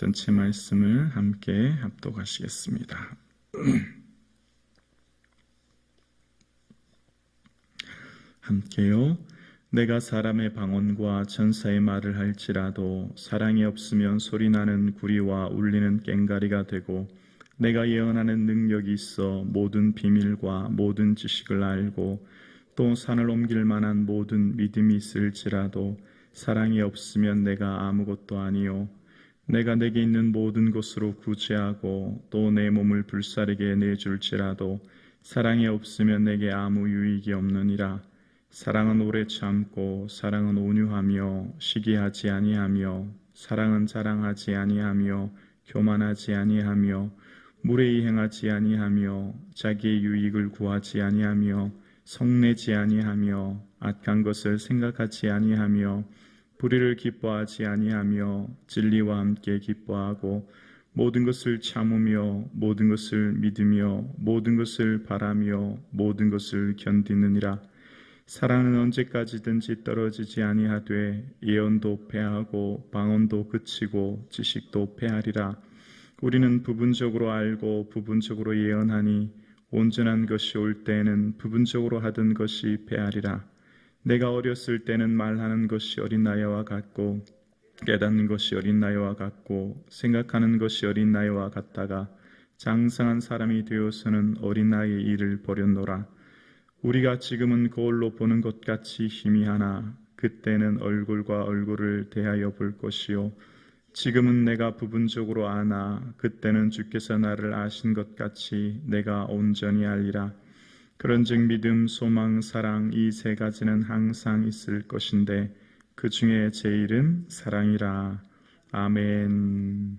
전체 말씀을 함께 합독하시겠습니다. 함께요. 내가 사람의 방언과 천사의 말을 할지라도 사랑이 없으면 소리나는 구리와 울리는 꽹가리가 되고, 내가 예언하는 능력이 있어 모든 비밀과 모든 지식을 알고 또 산을 옮길 만한 모든 믿음이 있을지라도 사랑이 없으면 내가 아무것도 아니요, 내가 내게 있는 모든 것으로 구제하고 또 내 몸을 불사르게 내줄지라도 사랑이 없으면 내게 아무 유익이 없느니라. 사랑은 오래 참고 사랑은 온유하며 시기하지 아니하며 사랑은 자랑하지 아니하며 교만하지 아니하며 무례히 행하지 아니하며 자기의 유익을 구하지 아니하며 성내지 아니하며 악한 것을 생각하지 아니하며 불의를 기뻐하지 아니하며 진리와 함께 기뻐하고 모든 것을 참으며 모든 것을 믿으며 모든 것을 바라며 모든 것을 견디느니라. 사랑은 언제까지든지 떨어지지 아니하되 예언도 패하고 방언도 그치고 지식도 패하리라. 우리는 부분적으로 알고 부분적으로 예언하니 온전한 것이 올 때에는 부분적으로 하던 것이 패하리라. 내가 어렸을 때는 말하는 것이 어린 나이와 같고 깨닫는 것이 어린 나이와 같고 생각하는 것이 어린 나이와 같다가 장성한 사람이 되어서는 어린 나이의 일을 버렸노라. 우리가 지금은 거울로 보는 것 같이 희미하나 그때는 얼굴과 얼굴을 대하여 볼 것이요, 지금은 내가 부분적으로 아나 그때는 주께서 나를 아신 것 같이 내가 온전히 알리라. 그런즉 믿음, 소망, 사랑 이 세 가지는 항상 있을 것인데 그 중에 제일은 사랑이라. 아멘.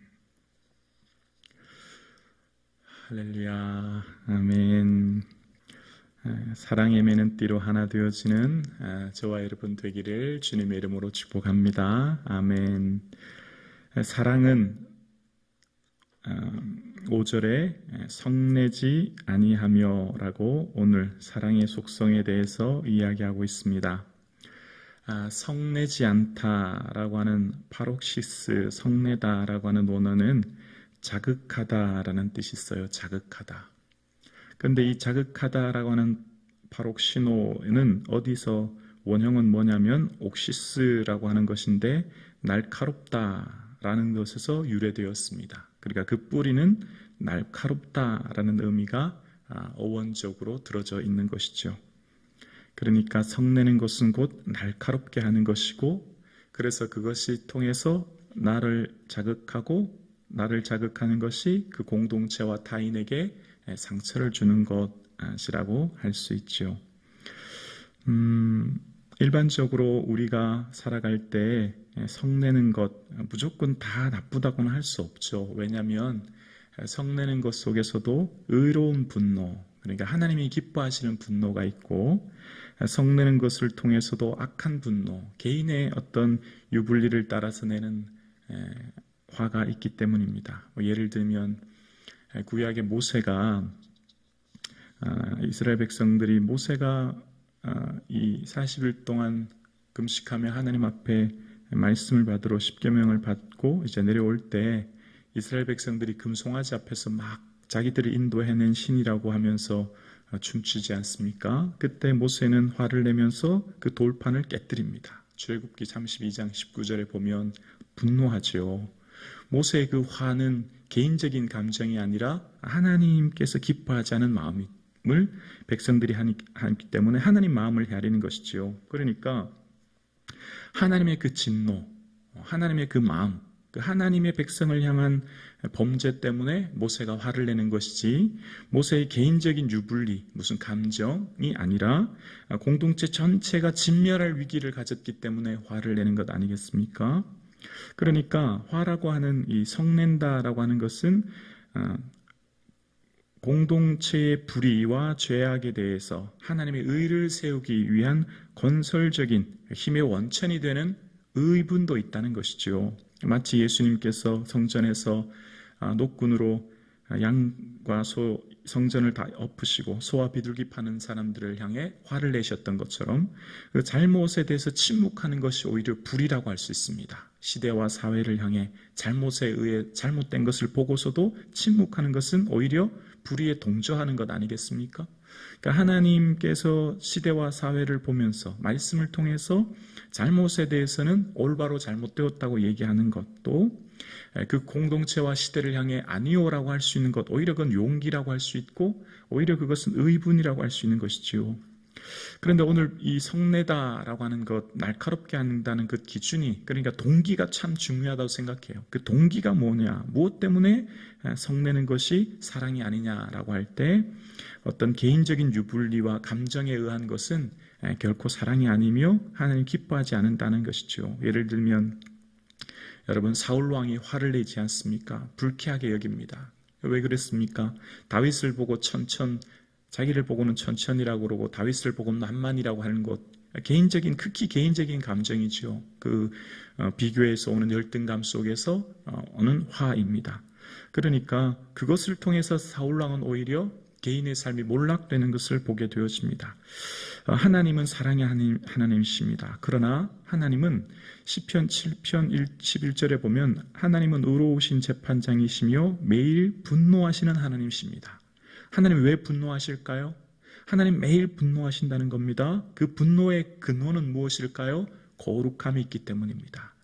할렐루야. 아멘. 사랑의 매는 띠로 하나 되어지는 저와 여러분 되기를 주님의 이름으로 축복합니다. 아멘. 사랑은 5절에 성내지 아니하며 라고 오늘 사랑의 속성에 대해서 이야기하고 있습니다. 성내지 않다라고 하는 파록시스, 성내다라고 하는 원어는 자극하다라는 뜻이 있어요. 자극하다. 그런데 이 자극하다라고 하는 파록시노는 어디서 원형은 뭐냐면 옥시스라고 하는 것인데 날카롭다라는 것에서 유래되었습니다. 그러니까 그 뿌리는 날카롭다라는 의미가 어원적으로 들어져 있는 것이죠. 그러니까 성내는 것은 곧 날카롭게 하는 것이고, 그래서 그것이 통해서 나를 자극하고 나를 자극하는 것이 그 공동체와 타인에게 상처를 주는 것이라고 할 수 있죠. 일반적으로 우리가 살아갈 때 성내는 것 무조건 다 나쁘다고는 할 수 없죠. 왜냐하면 성내는 것 속에서도 의로운 분노, 그러니까 하나님이 기뻐하시는 분노가 있고, 성내는 것을 통해서도 악한 분노, 개인의 어떤 유불리를 따라서 내는 화가 있기 때문입니다. 예를 들면 구약의 모세가 이스라엘 백성들이 모세가 이 40일 동안 금식하며 하나님 앞에 말씀을 받으러 십계명을 받고 이제 내려올 때 이스라엘 백성들이 금송아지 앞에서 막 자기들을 인도해낸 신이라고 하면서 춤추지 않습니까? 그때 모세는 화를 내면서 그 돌판을 깨뜨립니다. 출애굽기 32장 19절에 보면 분노하죠. 모세의 그 화는 개인적인 감정이 아니라 하나님께서 기뻐하지 않은 마음을 백성들이 하기 때문에 하나님 마음을 헤아리는 것이지요. 그러니까 하나님의 그 진노, 하나님의 그 마음, 그 하나님의 백성을 향한 범죄 때문에 모세가 화를 내는 것이지, 모세의 개인적인 유불리, 무슨 감정이 아니라 공동체 전체가 진멸할 위기를 가졌기 때문에 화를 내는 것 아니겠습니까? 그러니까 화라고 하는 이 성낸다라고 하는 것은 공동체의 불의와 죄악에 대해서 하나님의 의를 세우기 위한 건설적인 힘의 원천이 되는 의분도 있다는 것이죠. 마치 예수님께서 성전에서 노끈으로 양과 소 성전을 다 엎으시고 소와 비둘기 파는 사람들을 향해 화를 내셨던 것처럼 그 잘못에 대해서 침묵하는 것이 오히려 불이라고 할 수 있습니다. 시대와 사회를 향해 잘못에 의해 잘못된 것을 보고서도 침묵하는 것은 오히려 불의에 동조하는 것 아니겠습니까? 그러니까 하나님께서 시대와 사회를 보면서 말씀을 통해서 잘못에 대해서는 올바로 잘못되었다고 얘기하는 것도 그 공동체와 시대를 향해 아니오라고 할 수 있는 것, 오히려 그건 용기라고 할 수 있고 오히려 그것은 의분이라고 할 수 있는 것이지요. 그런데 오늘 이 성내다라고 하는 것, 날카롭게 한다는 그 기준이, 그러니까 동기가 참 중요하다고 생각해요. 그 동기가 뭐냐, 무엇 때문에 성내는 것이 사랑이 아니냐라고 할 때 어떤 개인적인 유불리와 감정에 의한 것은 결코 사랑이 아니며 하나님 기뻐하지 않는다는 것이죠. 예를 들면 여러분, 사울왕이 화를 내지 않습니까? 불쾌하게 여깁니다. 왜 그랬습니까? 다윗을 보고 자기를 보고는 천천이라고 그러고 다윗을 보고 만만이라고 하는 것, 극히 개인적인 감정이죠. 그 비교에서 오는 열등감 속에서 오는 화입니다. 그러니까 그것을 통해서 사울왕은 오히려 개인의 삶이 몰락되는 것을 보게 되어집니다. 하나님은 사랑의 하나님이십니다. 그러나 하나님은 시편 7편 11절에 보면 하나님은 의로우신 재판장이시며 매일 분노하시는 하나님이십니다. 하나님 왜 분노하실까요? 하나님 매일 분노하신다는 겁니다. 그 분노의 근원은 무엇일까요? 거룩함이 있기 때문입니다.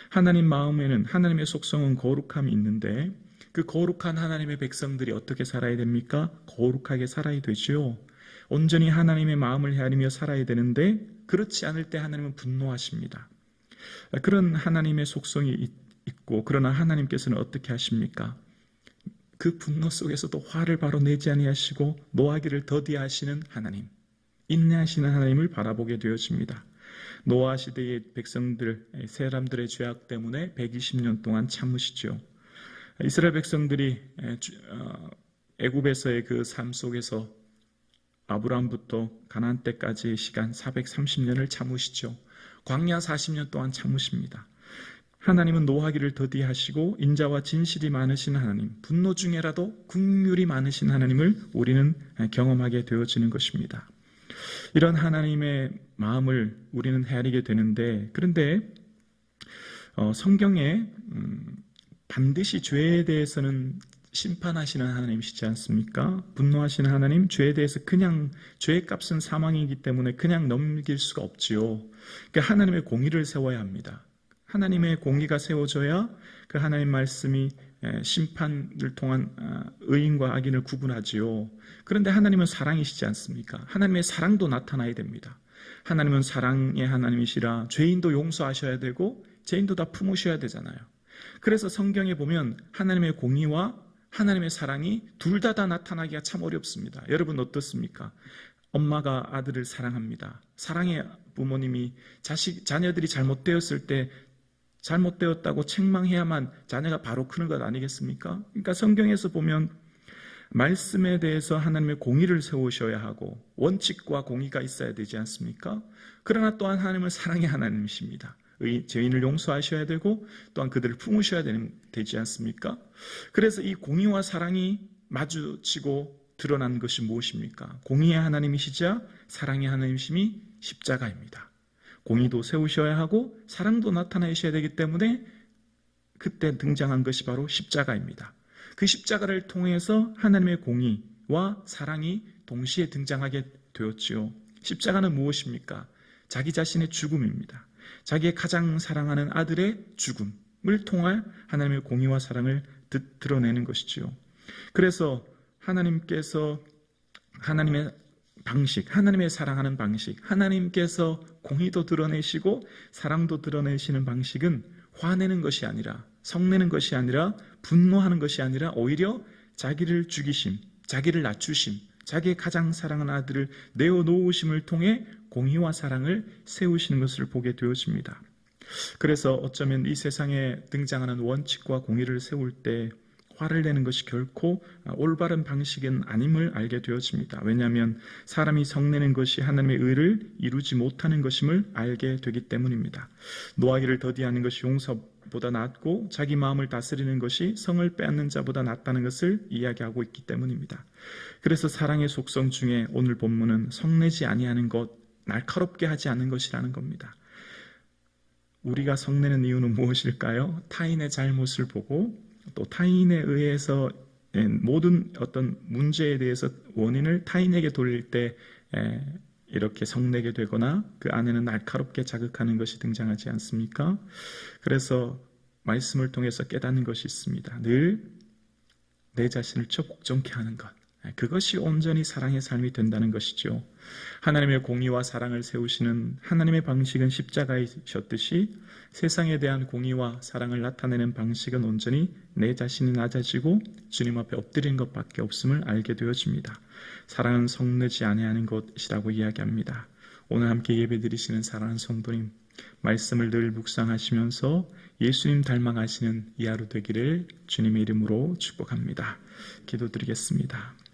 하나님 마음에는, 하나님의 속성은 거룩함이 있는데 그 거룩한 하나님의 백성들이 어떻게 살아야 됩니까? 거룩하게 살아야 되죠. 온전히 하나님의 마음을 헤아리며 살아야 되는데 그렇지 않을 때 하나님은 분노하십니다. 그런 하나님의 속성이 있고, 그러나 하나님께서는 어떻게 하십니까? 그 분노 속에서도 화를 바로 내지 아니하시고 노하기를 더디하시는 하나님, 인내하시는 하나님을 바라보게 되어집니다. 노아 시대의 백성들, 사람들의 죄악 때문에 120년 동안 참으시죠. 이스라엘 백성들이 애굽에서의 그 삶 속에서 아브라함부터 가나안 때까지의 시간 430년을 참으시죠. 광야 40년 동안 참으십니다. 하나님은 노하기를 더디하시고 인자와 진실이 많으신 하나님, 분노 중에라도 긍휼이 많으신 하나님을 우리는 경험하게 되어지는 것입니다. 이런 하나님의 마음을 우리는 헤아리게 되는데, 그런데 성경에 반드시 죄에 대해서는 심판하시는 하나님이시지 않습니까? 분노하시는 하나님, 죄에 대해서 그냥, 죄의 값은 사망이기 때문에 그냥 넘길 수가 없지요. 그러니까 하나님의 공의를 세워야 합니다. 하나님의 공의가 세워져야 그 하나님 말씀이 심판을 통한 의인과 악인을 구분하지요. 그런데 하나님은 사랑이시지 않습니까? 하나님의 사랑도 나타나야 됩니다. 하나님은 사랑의 하나님이시라 죄인도 용서하셔야 되고 죄인도 다 품으셔야 되잖아요. 그래서 성경에 보면 하나님의 공의와 하나님의 사랑이 둘 다 나타나기가 참 어렵습니다. 여러분 어떻습니까? 엄마가 아들을 사랑합니다. 사랑의 부모님이 자녀들이 잘못되었을 때 잘못되었다고 책망해야만 자녀가 바로 크는 것 아니겠습니까? 그러니까 성경에서 보면 말씀에 대해서 하나님의 공의를 세우셔야 하고 원칙과 공의가 있어야 되지 않습니까? 그러나 또한 하나님은 사랑의 하나님이십니다. 죄인을 용서하셔야 되고 또한 그들을 품으셔야 되지 않습니까? 그래서 이 공의와 사랑이 마주치고 드러난 것이 무엇입니까? 공의의 하나님이시자 사랑의 하나님이심이 십자가입니다. 공의도 세우셔야 하고 사랑도 나타내셔야 되기 때문에 그때 등장한 것이 바로 십자가입니다. 그 십자가를 통해서 하나님의 공의와 사랑이 동시에 등장하게 되었지요. 십자가는 무엇입니까? 자기 자신의 죽음입니다. 자기의 가장 사랑하는 아들의 죽음을 통해 하나님의 공의와 사랑을 드러내는 것이지요. 그래서 하나님께서 하나님의 방식, 하나님의 사랑하는 방식, 하나님께서 공의도 드러내시고 사랑도 드러내시는 방식은 화내는 것이 아니라, 성내는 것이 아니라, 분노하는 것이 아니라 오히려 자기를 죽이심, 자기를 낮추심, 자기의 가장 사랑하는 아들을 내어놓으심을 통해 공의와 사랑을 세우시는 것을 보게 되어집니다. 그래서 어쩌면 이 세상에 등장하는 원칙과 공의를 세울 때 화를 내는 것이 결코 올바른 방식은 아님을 알게 되어집니다. 왜냐하면 사람이 성내는 것이 하나님의 의를 이루지 못하는 것임을 알게 되기 때문입니다. 노하기를 더디하는 것이 용서보다 낫고 자기 마음을 다스리는 것이 성을 빼앗는 자보다 낫다는 것을 이야기하고 있기 때문입니다. 그래서 사랑의 속성 중에 오늘 본문은 성내지 아니하는 것, 날카롭게 하지 않는 것이라는 겁니다. 우리가 성내는 이유는 무엇일까요? 타인의 잘못을 보고 또 타인에 의해서 모든 어떤 문제에 대해서 원인을 타인에게 돌릴 때 이렇게 성내게 되거나 그 안에는 날카롭게 자극하는 것이 등장하지 않습니까? 그래서 말씀을 통해서 깨닫는 것이 있습니다. 늘 내 자신을 복종케 하는 것, 그것이 온전히 사랑의 삶이 된다는 것이죠. 하나님의 공의와 사랑을 세우시는 하나님의 방식은 십자가이셨듯이 세상에 대한 공의와 사랑을 나타내는 방식은 온전히 내 자신이 낮아지고 주님 앞에 엎드리는 것밖에 없음을 알게 되어집니다. 사랑은 성내지 아니하는 것이라고 이야기합니다. 오늘 함께 예배드리시는 사랑하는 성도님, 말씀을 늘 묵상하시면서 예수님 닮아가시는 이 하루 되기를 주님의 이름으로 축복합니다. 기도드리겠습니다.